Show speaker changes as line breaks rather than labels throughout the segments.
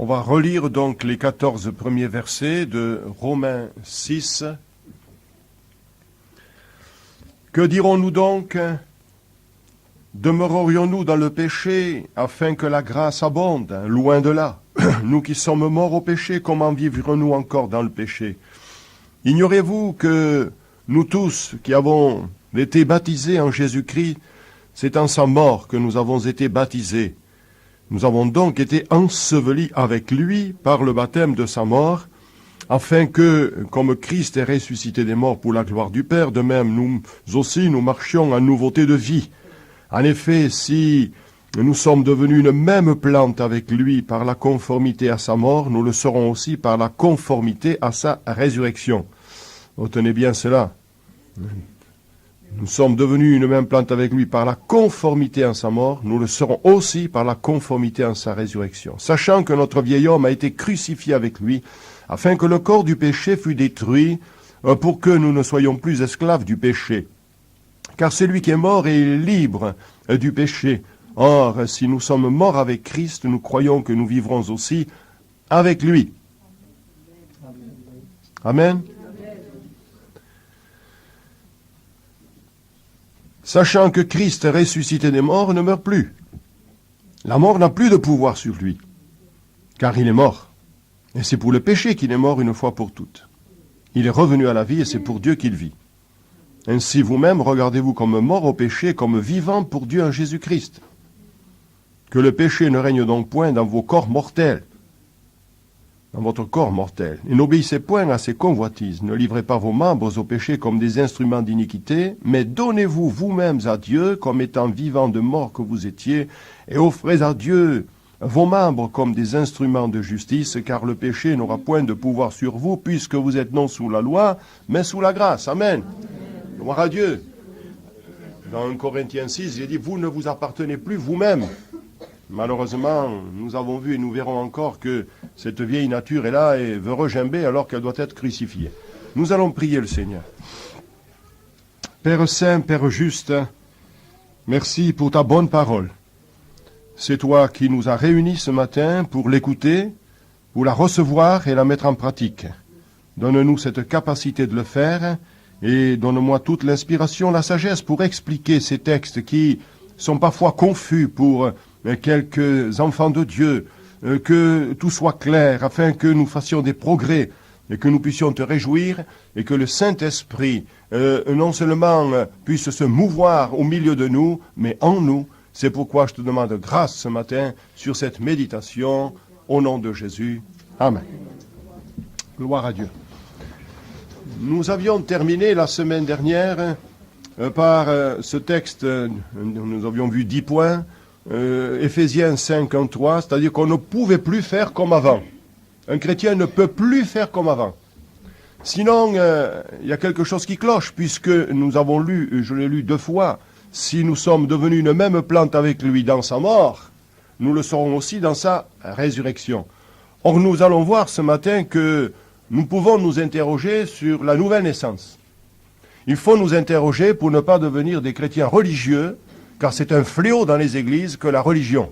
On va relire donc les 14 premiers versets de Romains 6. Que dirons-nous donc? Demeurerions-nous dans le péché afin que la grâce abonde? Loin de là. Nous qui sommes morts au péché, comment vivrons-nous encore dans le péché? Ignorez-vous que nous tous qui avons été baptisés en Jésus-Christ, c'est en sa mort que nous avons été baptisés. Nous avons donc été ensevelis avec lui par le baptême de sa mort, afin que, comme Christ est ressuscité des morts pour la gloire du Père, de même nous aussi nous marchions en nouveauté de vie. En effet, si nous sommes devenus une même plante avec lui par la conformité à sa mort, nous le serons aussi par la conformité à sa résurrection. Retenez bien cela. Nous sommes devenus une même plante avec lui par la conformité à sa mort, nous le serons aussi par la conformité à sa résurrection. Sachant que notre vieil homme a été crucifié avec lui, afin que le corps du péché fût détruit, pour que nous ne soyons plus esclaves du péché. Car celui qui est mort est libre du péché. Or, si nous sommes morts avec Christ, nous croyons que nous vivrons aussi avec lui. Amen. Sachant que Christ ressuscité des morts ne meurt plus. La mort n'a plus de pouvoir sur lui, car il est mort. Et c'est pour le péché qu'il est mort une fois pour toutes. Il est revenu à la vie et c'est pour Dieu qu'il vit. Ainsi vous-même, regardez-vous comme mort au péché, comme vivant pour Dieu en Jésus-Christ. Que le péché ne règne donc point dans vos corps mortels, dans votre corps mortel. Et n'obéissez point à ses convoitises. Ne livrez pas vos membres au péché comme des instruments d'iniquité, mais donnez-vous vous-mêmes à Dieu comme étant vivants de mort que vous étiez, et offrez à Dieu vos membres comme des instruments de justice, car le péché n'aura point de pouvoir sur vous, puisque vous êtes non sous la loi, mais sous la grâce. Amen. Gloire à Dieu. Dans 1 Corinthiens 6, il dit, vous ne vous appartenez plus vous-même. Malheureusement, nous avons vu et nous verrons encore que cette vieille nature est là et veut regimber alors qu'elle doit être crucifiée. Nous allons prier le Seigneur. Père Saint, Père Juste, merci pour ta bonne parole. C'est toi qui nous as réunis ce matin pour l'écouter, pour la recevoir et la mettre en pratique. Donne-nous cette capacité de le faire et donne-moi toute l'inspiration, la sagesse pour expliquer ces textes qui sont parfois confus pour quelques enfants de Dieu, que tout soit clair, afin que nous fassions des progrès et que nous puissions te réjouir et que le Saint-Esprit non seulement puisse se mouvoir au milieu de nous, mais en nous. C'est pourquoi je te demande grâce ce matin sur cette méditation, au nom de Jésus. Amen. Gloire à Dieu. Nous avions terminé la semaine dernière par ce texte, nous avions vu 10 points, Éphésiens 5:3, c'est-à-dire qu'on ne pouvait plus faire comme avant. Un chrétien ne peut plus faire comme avant. Sinon, il y a quelque chose qui cloche, puisque nous avons lu, je l'ai lu 2 fois, si nous sommes devenus une même plante avec lui dans sa mort, nous le serons aussi dans sa résurrection. Or, nous allons voir ce matin que nous pouvons nous interroger sur la nouvelle naissance. Il faut nous interroger pour ne pas devenir des chrétiens religieux, car c'est un fléau dans les églises que la religion.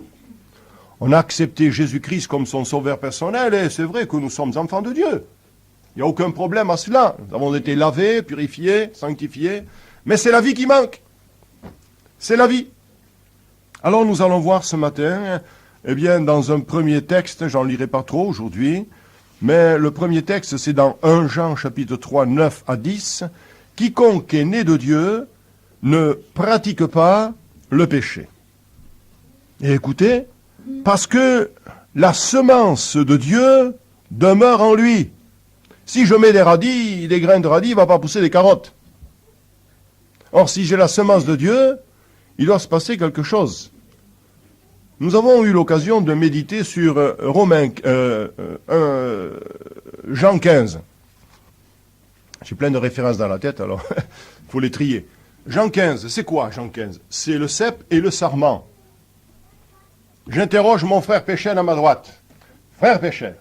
On a accepté Jésus-Christ comme son sauveur personnel, et c'est vrai que nous sommes enfants de Dieu. Il n'y a aucun problème à cela. Nous avons été lavés, purifiés, sanctifiés, mais c'est la vie qui manque. C'est la vie. Alors nous allons voir ce matin, dans un premier texte, j'en lirai pas trop aujourd'hui, mais le premier texte, c'est dans 1 Jean, chapitre 3, 9 à 10. Quiconque est né de Dieu ne pratique pas le péché. Et écoutez, parce que la semence de Dieu demeure en lui. Si je mets des grains de radis, il ne va pas pousser des carottes. Or, si j'ai la semence de Dieu, il doit se passer quelque chose. Nous avons eu l'occasion de méditer sur Jean 15. J'ai plein de références dans la tête, alors il faut les trier. Jean 15, c'est quoi Jean 15? C'est le cep et le sarment. J'interroge mon frère Péchel à ma droite. Frère Péchel,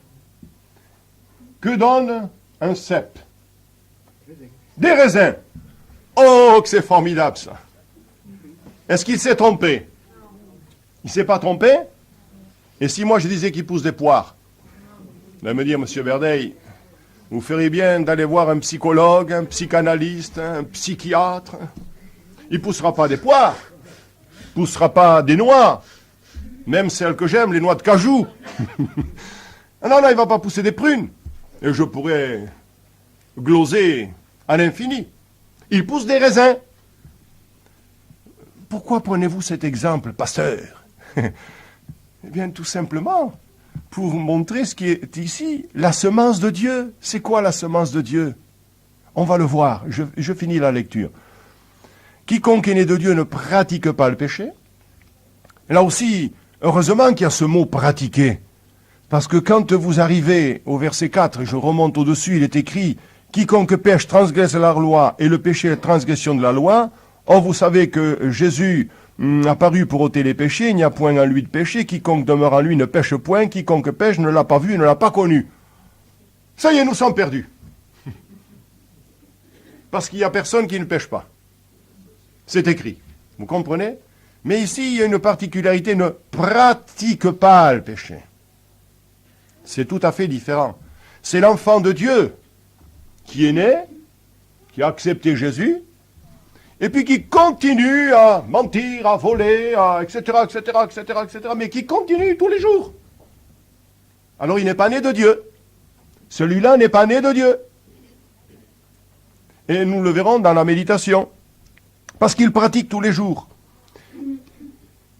que donne un cep? Des raisins. Oh, que c'est formidable ça. Est-ce qu'il s'est trompé? Il ne s'est pas trompé? Et si moi je disais qu'il pousse des poires? Vous allez me dire, Monsieur Verdeil, vous feriez bien d'aller voir un psychologue, un psychanalyste, un psychiatre. Il ne poussera pas des poires, il ne poussera pas des noix, même celles que j'aime, les noix de cajou. Non, il ne va pas pousser des prunes. Et je pourrais gloser à l'infini. Il pousse des raisins. Pourquoi prenez-vous cet exemple, pasteur? Eh bien, tout simplement, pour vous montrer ce qui est ici, la semence de Dieu. C'est quoi la semence de Dieu? On va le voir, je finis la lecture. Quiconque est né de Dieu ne pratique pas le péché. Et là aussi, heureusement qu'il y a ce mot « pratiquer ». Parce que quand vous arrivez au verset 4, et je remonte au-dessus, il est écrit « Quiconque pêche transgresse la loi, et le péché est la transgression de la loi. Or, vous savez que Jésus a paru pour ôter les péchés, il n'y a point en lui de péché. Quiconque demeure en lui ne pêche point. Quiconque pêche ne l'a pas vu, ne l'a pas connu. » Ça y est, nous sommes perdus. Parce qu'il n'y a personne qui ne pêche pas. C'est écrit. Vous comprenez? Mais ici, il y a une particularité, ne pratique pas le péché. C'est tout à fait différent. C'est l'enfant de Dieu qui est né, qui a accepté Jésus, et puis qui continue à mentir, à voler, etc., mais qui continue tous les jours. Alors il n'est pas né de Dieu. Celui-là n'est pas né de Dieu. Et nous le verrons dans la méditation. Parce qu'il pratique tous les jours.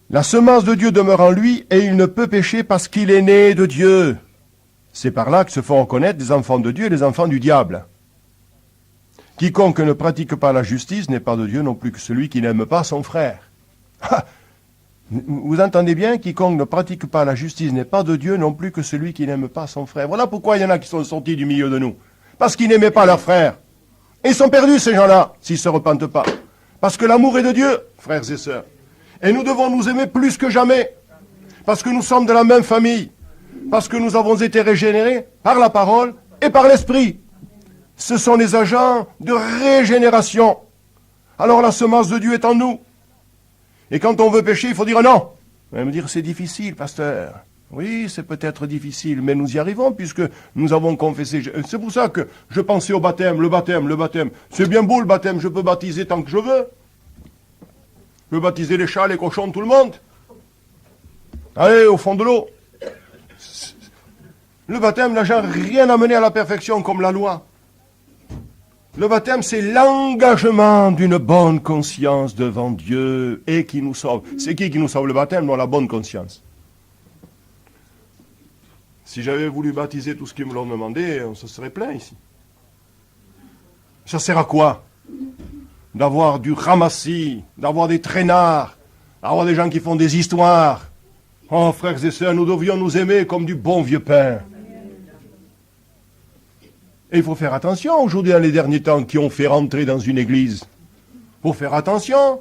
La semence de Dieu demeure en lui et il ne peut pécher parce qu'il est né de Dieu. C'est par là que se font reconnaître les enfants de Dieu et les enfants du diable. Quiconque ne pratique pas la justice n'est pas de Dieu non plus que celui qui n'aime pas son frère. Ah, vous entendez bien, quiconque ne pratique pas la justice n'est pas de Dieu non plus que celui qui n'aime pas son frère. Voilà pourquoi il y en a qui sont sortis du milieu de nous. Parce qu'ils n'aimaient pas leur frère. Et ils sont perdus ces gens-là, s'ils ne se repentent pas. Parce que l'amour est de Dieu, frères et sœurs. Et nous devons nous aimer plus que jamais. Parce que nous sommes de la même famille. Parce que nous avons été régénérés par la parole et par l'esprit. Ce sont les agents de régénération. Alors la semence de Dieu est en nous. Et quand on veut pécher, il faut dire non. Vous allez me dire, c'est difficile, pasteur. Oui, c'est peut-être difficile, mais nous y arrivons puisque nous avons confessé. C'est pour ça que je pensais au baptême, le baptême. C'est bien beau le baptême, je peux baptiser tant que je veux. Je peux baptiser les chats, les cochons, tout le monde. Allez, au fond de l'eau. Le baptême n'a rien amené à la perfection comme la loi. Le baptême, c'est l'engagement d'une bonne conscience devant Dieu et qui nous sauve. C'est qui nous sauve le baptême? Non, la bonne conscience. Si j'avais voulu baptiser tout ce qu'ils me l'ont demandé, on se serait plaint ici. Ça sert à quoi? D'avoir du ramassis, d'avoir des traînards, d'avoir des gens qui font des histoires. Oh, frères et sœurs, nous devions nous aimer comme du bon vieux pain. Et il faut faire attention aujourd'hui dans les derniers temps qui ont fait rentrer dans une église. Il faut faire attention.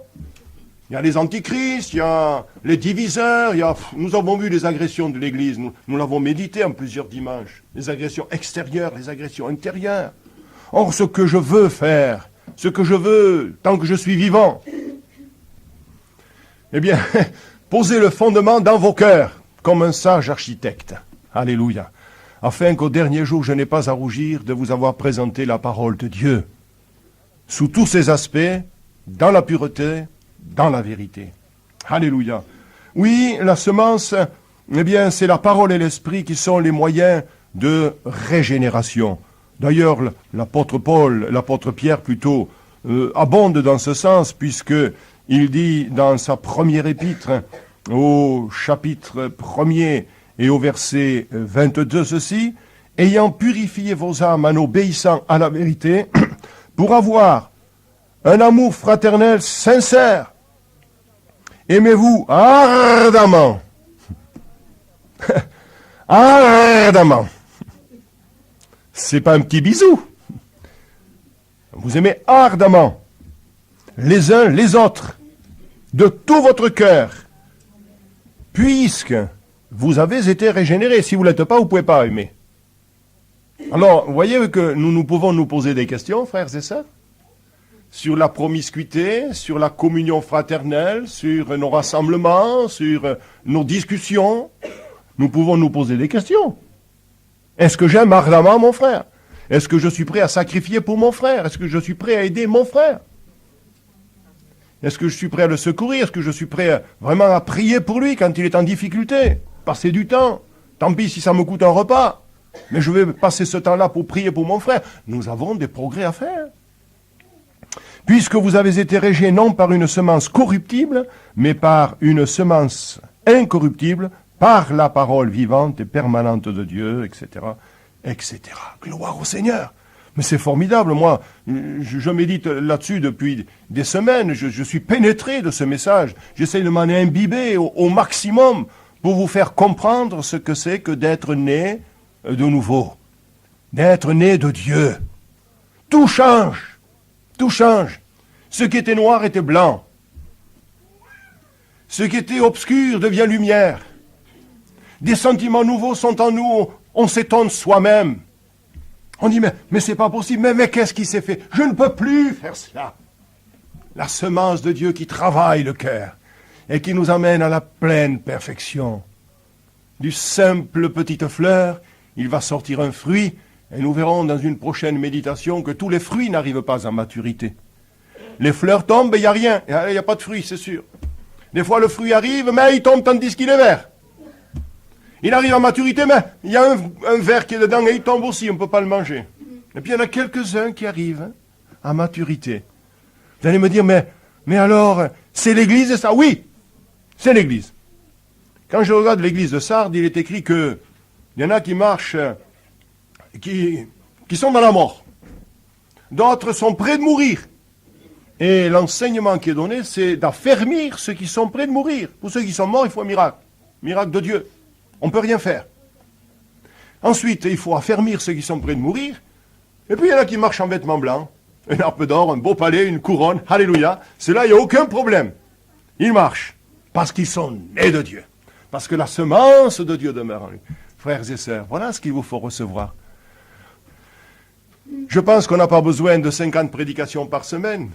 Il y a les antichrists, il y a les diviseurs, nous avons vu les agressions de l'église, nous l'avons médité en plusieurs dimanches. Les agressions extérieures, les agressions intérieures. Or, ce que je veux faire, ce que je veux tant que je suis vivant, eh bien, posez le fondement dans vos cœurs, comme un sage architecte. Alléluia. Afin qu'au dernier jour, je n'ai pas à rougir de vous avoir présenté la parole de Dieu, sous tous ses aspects, dans la pureté, dans la vérité. Alléluia. Oui, la semence, eh bien, c'est la parole et l'esprit qui sont les moyens de régénération. D'ailleurs, l'apôtre Paul, l'apôtre Pierre plutôt, abonde dans ce sens, puisque il dit dans sa première épître, au chapitre 1er, et au verset 22, ceci, « Ayant purifié vos âmes en obéissant à la vérité, pour avoir un amour fraternel sincère, aimez-vous ardemment. » Ardemment. C'est pas un petit bisou. Vous aimez ardemment les uns les autres, de tout votre cœur, puisque vous avez été régénérés. Si vous ne l'êtes pas, vous ne pouvez pas aimer. Alors, vous voyez que nous pouvons nous poser des questions, frères et sœurs, sur la promiscuité, sur la communion fraternelle, sur nos rassemblements, sur nos discussions. Nous pouvons nous poser des questions. Est-ce que j'aime ardemment mon frère? Est-ce que je suis prêt à sacrifier pour mon frère? Est-ce que je suis prêt à aider mon frère? Est-ce que je suis prêt à le secourir? Est-ce que je suis prêt vraiment à prier pour lui quand il est en difficulté? Passer du temps. Tant pis si ça me coûte un repas. Mais je vais passer ce temps-là pour prier pour mon frère. Nous avons des progrès à faire. Puisque vous avez été régés non par une semence corruptible, mais par une semence incorruptible, par la parole vivante et permanente de Dieu, etc., etc. Gloire au Seigneur. Mais c'est formidable, moi, je médite là-dessus depuis des semaines, je suis pénétré de ce message, j'essaie de m'en imbiber au maximum pour vous faire comprendre ce que c'est que d'être né de nouveau, d'être né de Dieu. Tout change, tout change. Ce qui était noir était blanc. Ce qui était obscur devient lumière. Des sentiments nouveaux sont en nous, on s'étonne soi-même. On dit, mais c'est pas possible, mais qu'est-ce qui s'est fait? Je ne peux plus faire cela. La semence de Dieu qui travaille le cœur et qui nous amène à la pleine perfection. Du simple petite fleur, il va sortir un fruit, et nous verrons dans une prochaine méditation que tous les fruits n'arrivent pas à maturité. Les fleurs tombent, il n'y a rien, il n'y a pas de fruit, c'est sûr. Des fois le fruit arrive, mais il tombe tandis qu'il est vert. Il arrive à maturité, mais il y a un ver qui est dedans et il tombe aussi, on ne peut pas le manger. Et puis il y en a quelques-uns qui arrivent à maturité. Vous allez me dire, mais alors, c'est l'église ça? Oui, c'est l'église. Quand je regarde l'église de Sardes, il est écrit qu'il y en a qui marchent, qui sont dans la mort. D'autres sont près de mourir. Et l'enseignement qui est donné, c'est d'affermir ceux qui sont près de mourir. Pour ceux qui sont morts, il faut un miracle. Miracle de Dieu. On ne peut rien faire. Ensuite, il faut affermir ceux qui sont près de mourir. Et puis, il y en a qui marchent en vêtements blancs. Une harpe d'or, un beau palais, une couronne. Alléluia. Ceux-là, il n'y a aucun problème. Ils marchent. Parce qu'ils sont nés de Dieu. Parce que la semence de Dieu demeure en lui. Frères et sœurs, voilà ce qu'il vous faut recevoir. Je pense qu'on n'a pas besoin de 50 prédications par semaine.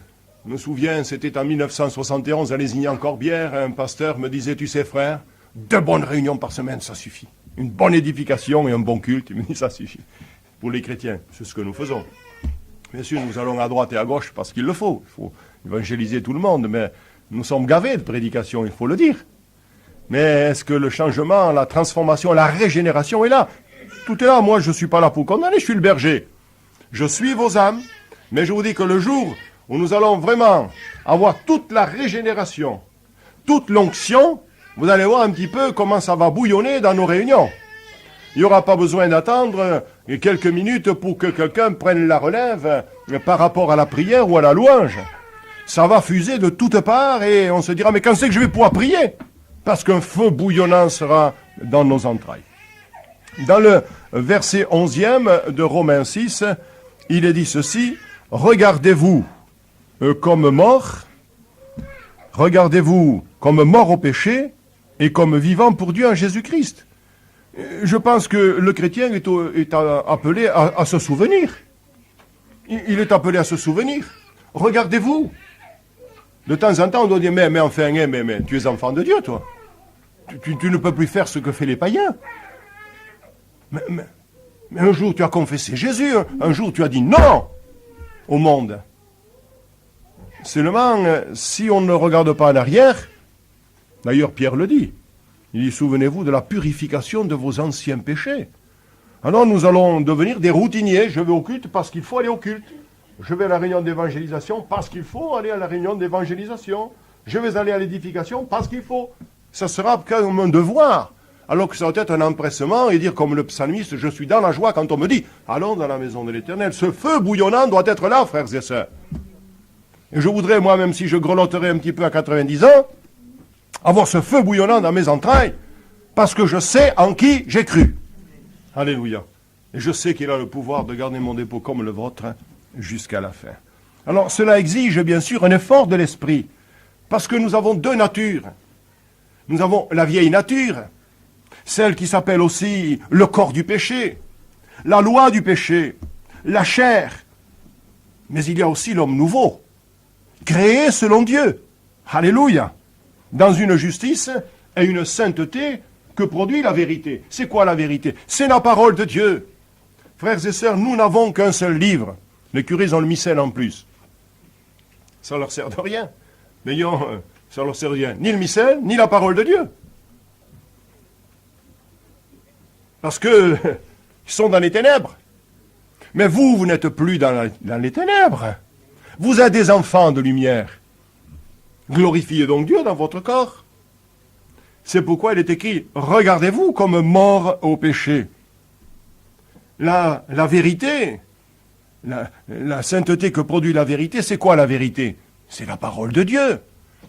Je me souviens, c'était en 1971, à Lézignan-Corbière, un pasteur me disait, tu sais frère, 2 bonnes réunions par semaine, ça suffit. Une bonne édification et un bon culte, il me dit, ça suffit. Pour les chrétiens, c'est ce que nous faisons. Bien sûr, nous allons à droite et à gauche parce qu'il le faut. Il faut évangéliser tout le monde, mais nous sommes gavés de prédications, il faut le dire. Mais est-ce que le changement, la transformation, la régénération est là? Tout est là. Moi, je ne suis pas là pour condamner, je suis le berger. Je suis vos âmes, mais je vous dis que le jour où nous allons vraiment avoir toute la régénération, toute l'onction, vous allez voir un petit peu comment ça va bouillonner dans nos réunions. Il n'y aura pas besoin d'attendre quelques minutes pour que quelqu'un prenne la relève par rapport à la prière ou à la louange. Ça va fuser de toutes parts et on se dira, mais quand c'est que je vais pouvoir prier? Parce qu'un feu bouillonnant sera dans nos entrailles. Dans le verset 11e de Romains 6, il est dit ceci, « Regardez-vous comme morts, regardez-vous comme morts au péché et comme vivants pour Dieu en Jésus-Christ. » Je pense que le chrétien est appelé à se souvenir. Il est appelé à se souvenir. Regardez-vous. De temps en temps, on doit dire, mais enfin, mais tu es enfant de Dieu, toi. Tu ne peux plus faire ce que font les païens. Mais un jour, tu as confessé Jésus. Un jour, tu as dit non au monde. Seulement, si on ne regarde pas en arrière, d'ailleurs, Pierre le dit, il dit, souvenez-vous de la purification de vos anciens péchés. Alors, nous allons devenir des routiniers. Je vais au culte parce qu'il faut aller au culte. Je vais à la réunion d'évangélisation parce qu'il faut aller à la réunion d'évangélisation. Je vais aller à l'édification parce qu'il faut. Ça sera comme un devoir. Alors que ça doit être un empressement et dire comme le psalmiste, je suis dans la joie quand on me dit, allons dans la maison de l'Éternel. Ce feu bouillonnant doit être là, frères et sœurs. Et je voudrais, moi, même si je grelotterais un petit peu à 90 ans, avoir ce feu bouillonnant dans mes entrailles, parce que je sais en qui j'ai cru. Alléluia. Et je sais qu'il a le pouvoir de garder mon dépôt comme le vôtre jusqu'à la fin. Alors, cela exige, bien sûr, un effort de l'esprit, parce que nous avons 2 natures. Nous avons la vieille nature, celle qui s'appelle aussi le corps du péché, la loi du péché, la chair. Mais il y a aussi l'homme nouveau, créé selon Dieu. Alléluia. Dans une justice et une sainteté que produit la vérité. C'est quoi la vérité? C'est la parole de Dieu. Frères et sœurs, nous n'avons qu'un seul livre. Les curés ont le missel en plus. Ça leur sert de rien. Mais ça leur sert de rien. Ni le missel, ni la parole de Dieu. Parce que ils sont dans les ténèbres. Mais vous n'êtes plus dans les ténèbres. Vous êtes des enfants de lumière. Glorifiez donc Dieu dans votre corps. C'est pourquoi il est écrit, regardez-vous comme morts au péché. La vérité, la sainteté que produit la vérité, c'est quoi la vérité? C'est la parole de Dieu.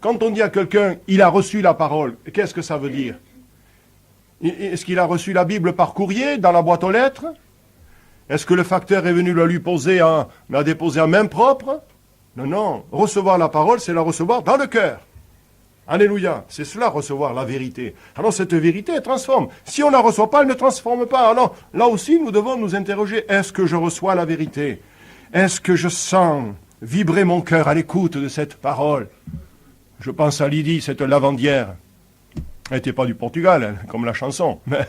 Quand on dit à quelqu'un, il a reçu la parole, qu'est-ce que ça veut dire? Est-ce qu'il a reçu la Bible par courrier, dans la boîte aux lettres? Est-ce que le facteur est venu la lui la déposer en main propre? Non, non. Recevoir la parole, c'est la recevoir dans le cœur. Alléluia. C'est cela, recevoir la vérité. Alors cette vérité, elle transforme. Si on ne la reçoit pas, elle ne transforme pas. Alors là aussi, nous devons nous interroger. Est-ce que je reçois la vérité? Est-ce que je sens vibrer mon cœur à l'écoute de cette parole? Je pense à Lydie, cette lavandière. Elle n'était pas du Portugal, comme la chanson. Mais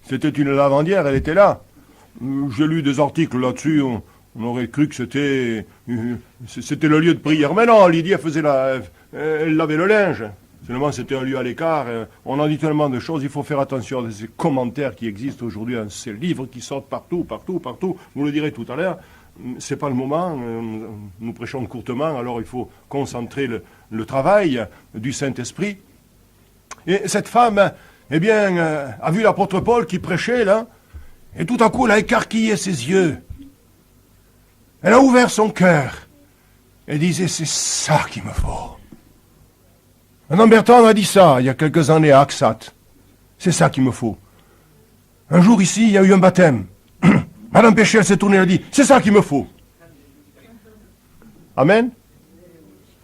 c'était une lavandière, elle était là. J'ai lu des articles là-dessus, on aurait cru que c'était le lieu de prière. Mais non, Lydie, elle lavait le linge. Seulement, c'était un lieu à l'écart. On en dit tellement de choses, il faut faire attention à ces commentaires qui existent aujourd'hui, à ces livres qui sortent partout. Vous le direz tout à l'heure. C'est pas le moment, nous prêchons courtement, alors il faut concentrer le travail du Saint-Esprit. Et cette femme, eh bien, a vu l'apôtre Paul qui prêchait, là, et tout à coup, elle a écarquillé ses yeux. Elle a ouvert son cœur. Elle disait, c'est ça qu'il me faut. Madame Bertrand a dit ça, il y a quelques années, à Axat. C'est ça qu'il me faut. Un jour, ici, il y a eu un baptême. Madame Péché, elle s'est tournée, elle a dit, c'est ça qu'il me faut. Amen?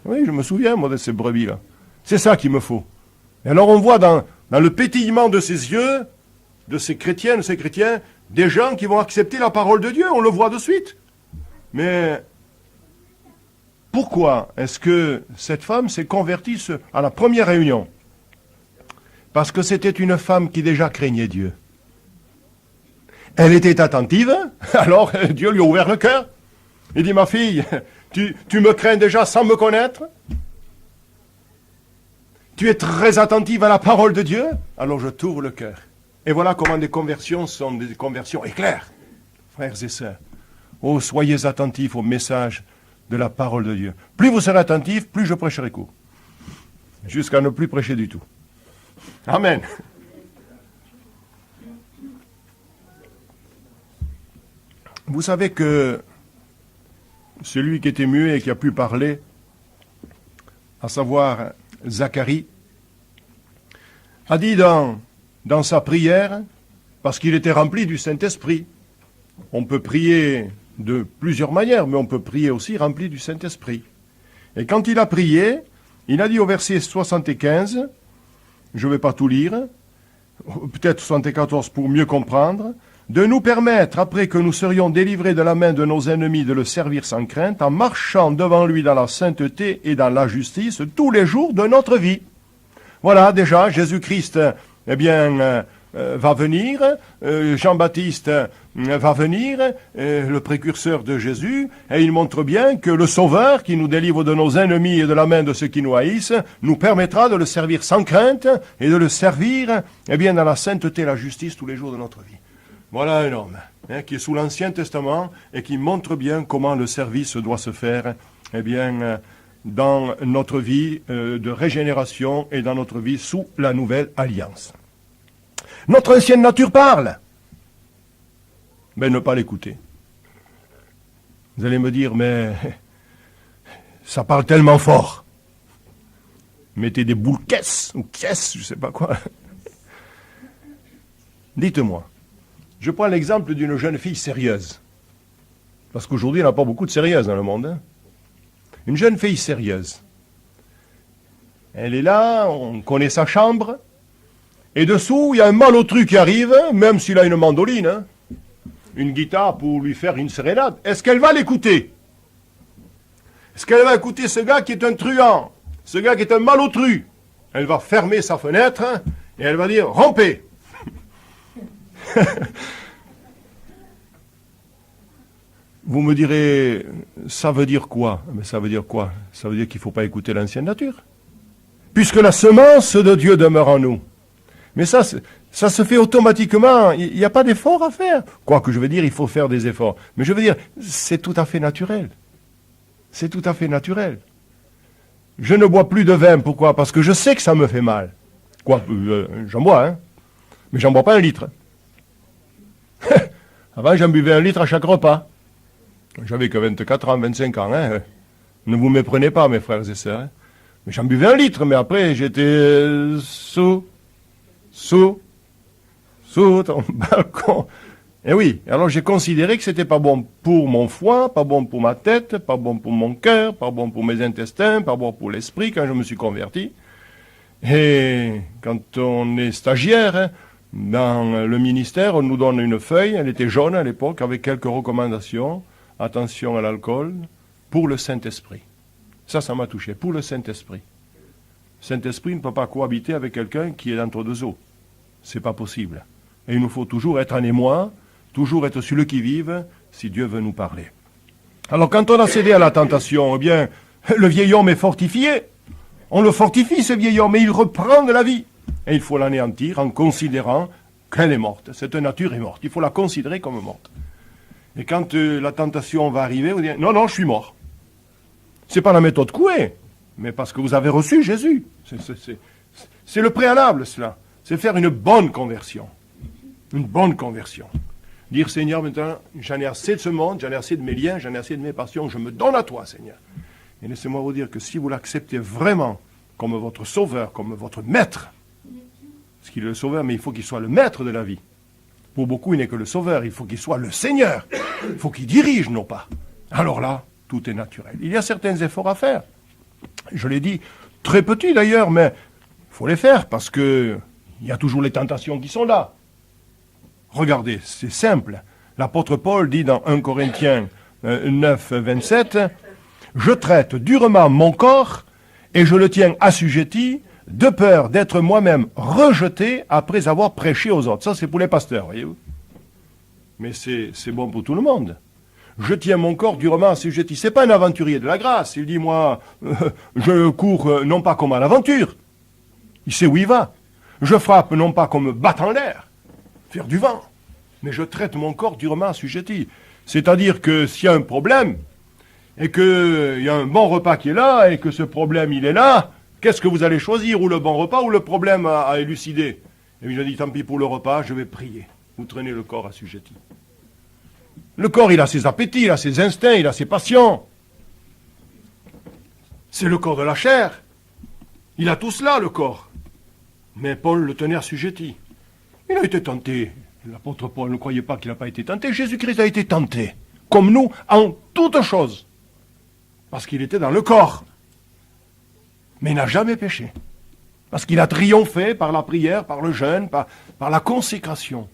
Oui, je me souviens, moi, de ces brebis-là. C'est ça qu'il me faut. Et alors on voit dans le pétillement de ses yeux, de ces chrétiens, des gens qui vont accepter la parole de Dieu, on le voit de suite. Mais pourquoi est-ce que cette femme s'est convertie à la première réunion? Parce que c'était une femme qui déjà craignait Dieu. Elle était attentive, alors Dieu lui a ouvert le cœur. Il dit, ma fille, tu me crains déjà sans me connaître? Tu es très attentive à la parole de Dieu, alors je t'ouvre le cœur. Et voilà comment des conversions sont des conversions éclairs, frères et sœurs. Oh, soyez attentifs au message de la parole de Dieu. Plus vous serez attentifs, plus je prêcherai court. Jusqu'à ne plus prêcher du tout. Amen. Vous savez que celui qui était muet et qui a pu parler, à savoir Zacharie, a dit dans sa prière, parce qu'il était rempli du Saint-Esprit, on peut prier de plusieurs manières, mais on peut prier aussi rempli du Saint-Esprit. Et quand il a prié, il a dit au verset 75, je ne vais pas tout lire, peut-être 74 pour mieux comprendre, de nous permettre, après que nous serions délivrés de la main de nos ennemis, de le servir sans crainte, en marchant devant lui dans la sainteté et dans la justice tous les jours de notre vie. Voilà, déjà, Jésus-Christ, eh bien, va venir, Jean-Baptiste va venir, le précurseur de Jésus, et il montre bien que le Sauveur, qui nous délivre de nos ennemis et de la main de ceux qui nous haïssent, nous permettra de le servir sans crainte et de le servir, eh bien, dans la sainteté et la justice tous les jours de notre vie. Voilà un homme qui est sous l'Ancien Testament et qui montre bien comment le service doit se faire, eh bien, dans notre vie de régénération et dans notre vie sous la nouvelle alliance. Notre ancienne nature parle. Mais ne pas l'écouter. Vous allez me dire, mais ça parle tellement fort. Mettez des boules caisses ou caisses, je ne sais pas quoi. Dites-moi. Je prends l'exemple d'une jeune fille sérieuse. Parce qu'aujourd'hui, il n'y en a pas beaucoup de sérieuses dans le monde. Hein. Une jeune fille sérieuse. Elle est là, on connaît sa chambre. Et dessous, il y a un malotru qui arrive, même s'il a une mandoline, hein, une guitare pour lui faire une sérénade. Est-ce qu'elle va l'écouter? Est-ce qu'elle va écouter ce gars qui est un truand, ce gars qui est un malotru? Elle va fermer sa fenêtre hein, et elle va dire « Rompez !» Vous me direz, ça veut dire quoi? Mais ça veut dire quoi? Ça veut dire qu'il ne faut pas écouter l'ancienne nature. Puisque la semence de Dieu demeure en nous. Mais ça se fait automatiquement. Il n'y a pas d'effort à faire. Quoique je veux dire, il faut faire des efforts. Mais je veux dire, c'est tout à fait naturel. C'est tout à fait naturel. Je ne bois plus de vin. Pourquoi? Parce que je sais que ça me fait mal. Quoi? J'en bois, hein. Mais j'en bois pas 1 litre. Avant, j'en buvais 1 litre à chaque repas. J'avais que 24 ans, 25 ans. Hein. Ne vous méprenez pas, mes frères et sœurs. Hein. Mais j'en buvais 1 litre, mais après, j'étais sous ton balcon. Et oui, alors j'ai considéré que c'était pas bon pour mon foie, pas bon pour ma tête, pas bon pour mon cœur, pas bon pour mes intestins, pas bon pour l'esprit quand je me suis converti. Et quand on est stagiaire, hein, dans le ministère, on nous donne une feuille, elle était jaune à l'époque, avec quelques recommandations. Attention à l'alcool, pour le Saint-Esprit. Ça m'a touché, pour le Saint-Esprit. Saint-Esprit ne peut pas cohabiter avec quelqu'un qui est entre deux eaux. C'est pas possible. Et il nous faut toujours être en émoi, toujours être sur le qui-vive, si Dieu veut nous parler. Alors quand on a cédé à la tentation, eh bien, le vieil homme est fortifié. On le fortifie, ce vieil homme, et il reprend de la vie. Et il faut l'anéantir en considérant qu'elle est morte. Cette nature est morte. Il faut la considérer comme morte. Et quand la tentation va arriver, vous dites, non, je suis mort. C'est pas la méthode Coué, mais parce que vous avez reçu Jésus. C'est le préalable, cela. C'est faire une bonne conversion. Une bonne conversion. Dire, Seigneur, maintenant, j'en ai assez de ce monde, j'en ai assez de mes liens, j'en ai assez de mes passions, je me donne à toi, Seigneur. Et laissez-moi vous dire que si vous l'acceptez vraiment comme votre sauveur, comme votre maître, parce qu'il est le sauveur, mais il faut qu'il soit le maître de la vie. Pour beaucoup, il n'est que le sauveur, il faut qu'il soit le Seigneur. Il faut qu'il dirige nos pas. Alors là, tout est naturel. Il y a certains efforts à faire. Je l'ai dit, très petits d'ailleurs, mais il faut les faire parce que il y a toujours les tentations qui sont là. Regardez, c'est simple. L'apôtre Paul dit dans 1 Corinthiens 9, 27, « Je traite durement mon corps et je le tiens assujetti de peur d'être moi-même rejeté après avoir prêché aux autres. » Ça, c'est pour les pasteurs, voyez-vous. Mais c'est bon pour tout le monde. Je tiens mon corps durement assujetti. C'est pas un aventurier de la grâce. Il dit, moi, je cours non pas comme à l'aventure. Il sait où il va. Je frappe non pas comme battant l'air, faire du vent, mais je traite mon corps durement assujetti. C'est-à-dire que s'il y a un problème, et qu'il y a un bon repas qui est là, et que ce problème, il est là, qu'est-ce que vous allez choisir? Ou le bon repas, ou le problème à élucider? Et puis je dis, tant pis pour le repas, je vais prier. Vous traînez le corps assujetti. Le corps, il a ses appétits, il a ses instincts, il a ses passions. C'est le corps de la chair. Il a tout cela, le corps. Mais Paul le tenait assujetti. Il a été tenté. L'apôtre Paul ne croyait pas qu'il n'a pas été tenté. Jésus-Christ a été tenté, comme nous, en toutes choses. Parce qu'il était dans le corps. Mais il n'a jamais péché. Parce qu'il a triomphé par la prière, par le jeûne, par la consécration.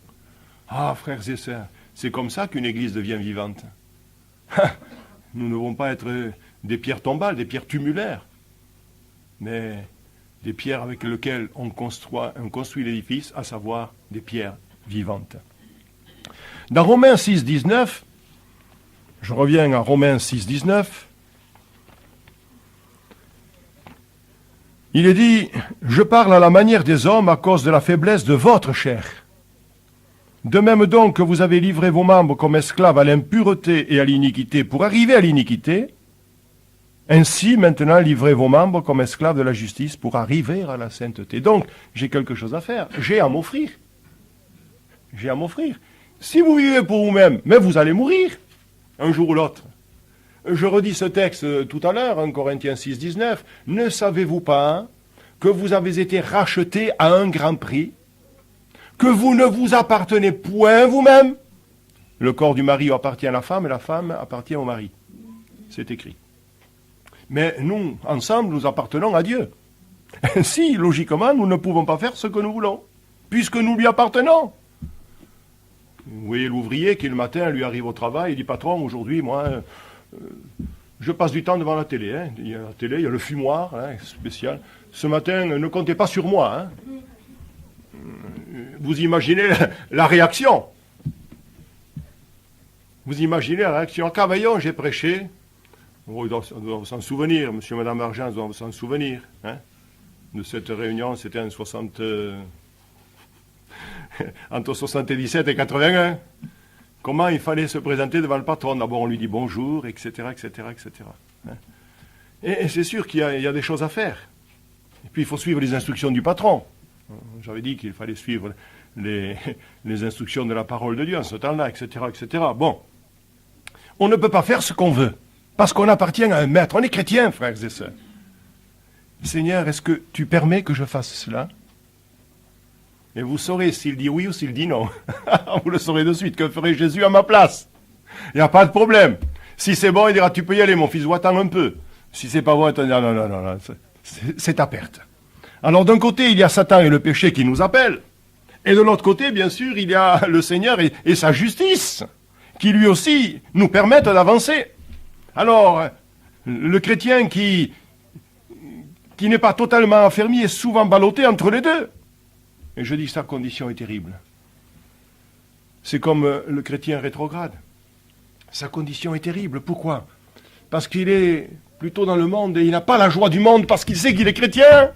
Ah, frères et sœurs, c'est comme ça qu'une église devient vivante. Nous ne devons pas être des pierres tombales, des pierres tumulaires, mais des pierres avec lesquelles on construit l'édifice, à savoir des pierres vivantes. Dans Romains 6, 19, je reviens à Romains 6, 19, il est dit, « Je parle à la manière des hommes à cause de la faiblesse de votre chair. De même donc que vous avez livré vos membres comme esclaves à l'impureté et à l'iniquité pour arriver à l'iniquité, ainsi maintenant livrez vos membres comme esclaves de la justice pour arriver à la sainteté. » Donc, j'ai quelque chose à faire, j'ai à m'offrir. J'ai à m'offrir. Si vous vivez pour vous-même, mais vous allez mourir, un jour ou l'autre. Je redis ce texte tout à l'heure, 1 Corinthiens 6, 19. « Ne savez-vous pas que vous avez été rachetés à un grand prix, que vous ne vous appartenez point vous-même? Le corps du mari appartient à la femme et la femme appartient au mari. » C'est écrit. Mais nous, ensemble, nous appartenons à Dieu. Ainsi, logiquement, nous ne pouvons pas faire ce que nous voulons, puisque nous lui appartenons. Vous voyez l'ouvrier qui, le matin, lui arrive au travail, il dit, patron, aujourd'hui, moi, je passe du temps devant la télé. Hein. Il y a la télé, il y a le fumoir, hein, spécial. Ce matin, ne comptez pas sur moi. Hein. Vous imaginez la réaction. Vous imaginez la réaction. À Cavaillon, j'ai prêché. On doit s'en souvenir, monsieur et madame Argent doivent s'en souvenir. Hein, de cette réunion, c'était en 60... entre 77 et 81. Comment il fallait se présenter devant le patron. D'abord, on lui dit bonjour, etc., etc., etc. Hein. Et c'est sûr qu'il y a des choses à faire. Et puis, il faut suivre les instructions du patron. J'avais dit qu'il fallait suivre les instructions de la parole de Dieu en ce temps-là, etc., etc. Bon, on ne peut pas faire ce qu'on veut, parce qu'on appartient à un maître. On est chrétien, frères et sœurs. Seigneur, est-ce que tu permets que je fasse cela? Et vous saurez s'il dit oui ou s'il dit non. Vous le saurez de suite. Que ferait Jésus à ma place? Il n'y a pas de problème. Si c'est bon, il dira, tu peux y aller, mon fils, attends un peu. Si c'est pas bon, il te dira, non, c'est ta perte. Alors d'un côté, il y a Satan et le péché qui nous appellent. Et de l'autre côté, bien sûr, il y a le Seigneur et sa justice, qui lui aussi nous permettent d'avancer. Alors, le chrétien qui n'est pas totalement affermi est souvent ballotté entre les deux. Et je dis, sa condition est terrible. C'est comme le chrétien rétrograde. Sa condition est terrible. Pourquoi? Parce qu'il est plutôt dans le monde et il n'a pas la joie du monde parce qu'il sait qu'il est chrétien.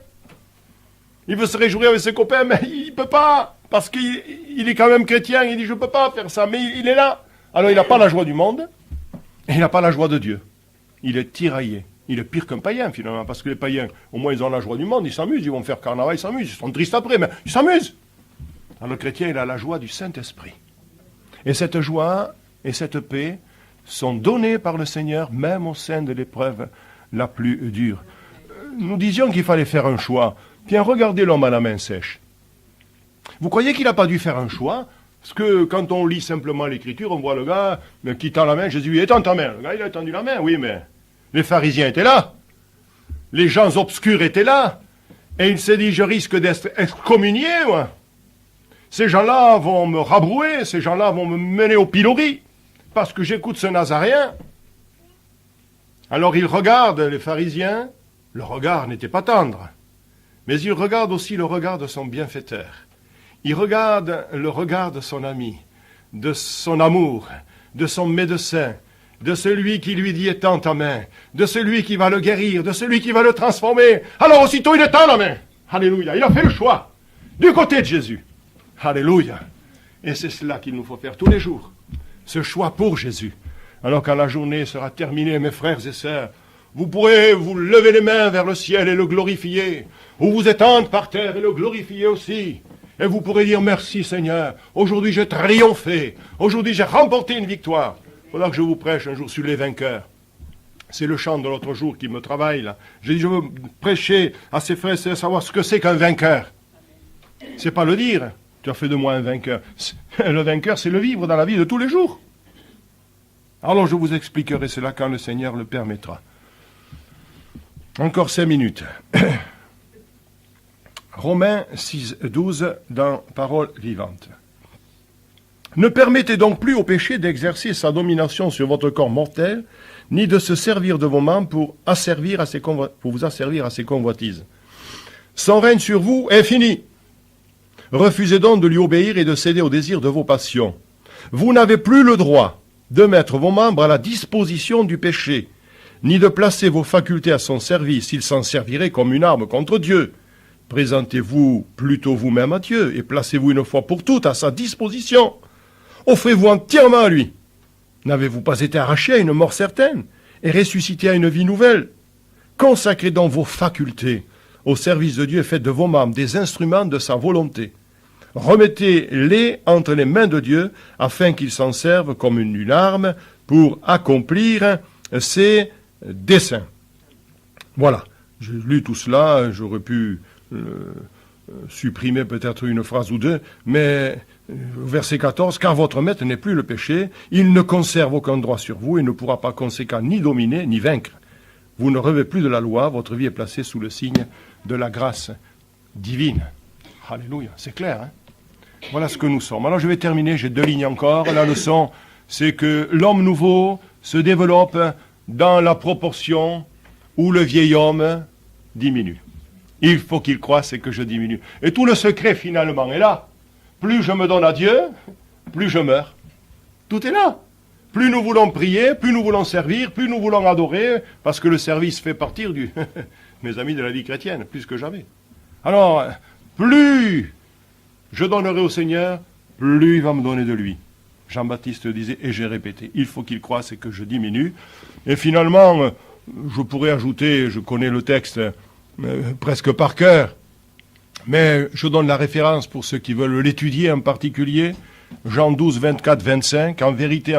Il veut se réjouir avec ses copains, mais il ne peut pas. Parce qu'il est quand même chrétien. Il dit, je ne peux pas faire ça, mais il est là. Alors il n'a pas la joie du monde et il n'a pas la joie de Dieu. Il est tiraillé. Il est pire qu'un païen, finalement, parce que les païens, au moins, ils ont la joie du monde, ils s'amusent, ils vont faire carnaval, ils s'amusent, ils sont tristes après, mais ils s'amusent. Alors le chrétien, il a la joie du Saint-Esprit. Et cette joie et cette paix sont données par le Seigneur, même au sein de l'épreuve la plus dure. Nous disions qu'il fallait faire un choix. Tiens, regardez l'homme à la main sèche. Vous croyez qu'il n'a pas dû faire un choix? Parce que quand on lit simplement l'Écriture, on voit le gars qui tend la main, Jésus lui étend ta main. Le gars, il a tendu la main, oui, mais... Les pharisiens étaient là, les gens obscurs étaient là, et il s'est dit, je risque d'être excommunié, moi. Ces gens-là vont me rabrouer, ces gens-là vont me mener au pilori, parce que j'écoute ce Nazaréen. Alors il regarde les pharisiens, le regard n'était pas tendre, mais il regarde aussi le regard de son bienfaiteur. Il regarde le regard de son ami, de son amour, de son médecin, de celui qui lui dit étends ta main, de celui qui va le guérir, de celui qui va le transformer. Alors aussitôt il étend la main. Alléluia, il a fait le choix du côté de Jésus. Alléluia. Et c'est cela qu'il nous faut faire tous les jours, ce choix pour Jésus. Alors quand la journée sera terminée, mes frères et sœurs, vous pourrez vous lever les mains vers le ciel et le glorifier, ou vous étendre par terre et le glorifier aussi. Et vous pourrez dire merci Seigneur, aujourd'hui j'ai triomphé, aujourd'hui j'ai remporté une victoire. Il faudra que je vous prêche un jour sur les vainqueurs. C'est le chant de l'autre jour qui me travaille là. J'ai dit, je veux prêcher à ces frères et sœurs, savoir ce que c'est qu'un vainqueur. C'est pas le dire, tu as fait de moi un vainqueur. Le vainqueur, c'est le vivre dans la vie de tous les jours. Alors je vous expliquerai cela quand le Seigneur le permettra. Encore 5 minutes. Romains 6, 12, dans Parole vivante. Ne permettez donc plus au péché d'exercer sa domination sur votre corps mortel, ni de se servir de vos membres pour vous asservir à ses convoitises. Son règne sur vous est fini. Refusez donc de lui obéir et de céder aux désirs de vos passions. Vous n'avez plus le droit de mettre vos membres à la disposition du péché, ni de placer vos facultés à son service, il s'en servirait comme une arme contre Dieu. Présentez-vous plutôt vous-même à Dieu et placez-vous une fois pour toutes à sa disposition. Offrez-vous entièrement à lui. N'avez-vous pas été arraché à une mort certaine et ressuscité à une vie nouvelle? Consacrez donc vos facultés au service de Dieu et faites de vos membres des instruments de sa volonté. Remettez-les entre les mains de Dieu afin qu'il s'en serve comme une arme pour accomplir ses desseins. Voilà, j'ai lu tout cela, j'aurais pu supprimer peut-être une phrase ou deux, mais verset 14, car votre maître n'est plus le péché, il ne conserve aucun droit sur vous et ne pourra par conséquent ni dominer ni vaincre. Vous ne revêtez plus de la loi, votre vie est placée sous le signe de la grâce divine. Alléluia, c'est clair, hein? Voilà ce que nous sommes. Alors je vais terminer, j'ai 2 lignes encore. La leçon, c'est que l'homme nouveau se développe dans la proportion où le vieil homme diminue. Il faut qu'il croisse et que je diminue. Et tout le secret finalement est là. Plus je me donne à Dieu, plus je meurs. Tout est là. plus nous voulons prier, plus nous voulons servir, plus nous voulons adorer, parce que le service fait partie mes amis, de la vie chrétienne, plus que jamais. Alors, plus je donnerai au Seigneur, plus il va me donner de lui. Jean-Baptiste disait, et j'ai répété, il faut qu'il croisse et que je diminue. Et finalement, je pourrais ajouter, je connais le texte presque par cœur, mais je donne la référence pour ceux qui veulent l'étudier en particulier. Jean 12, 24, 25, en vérité,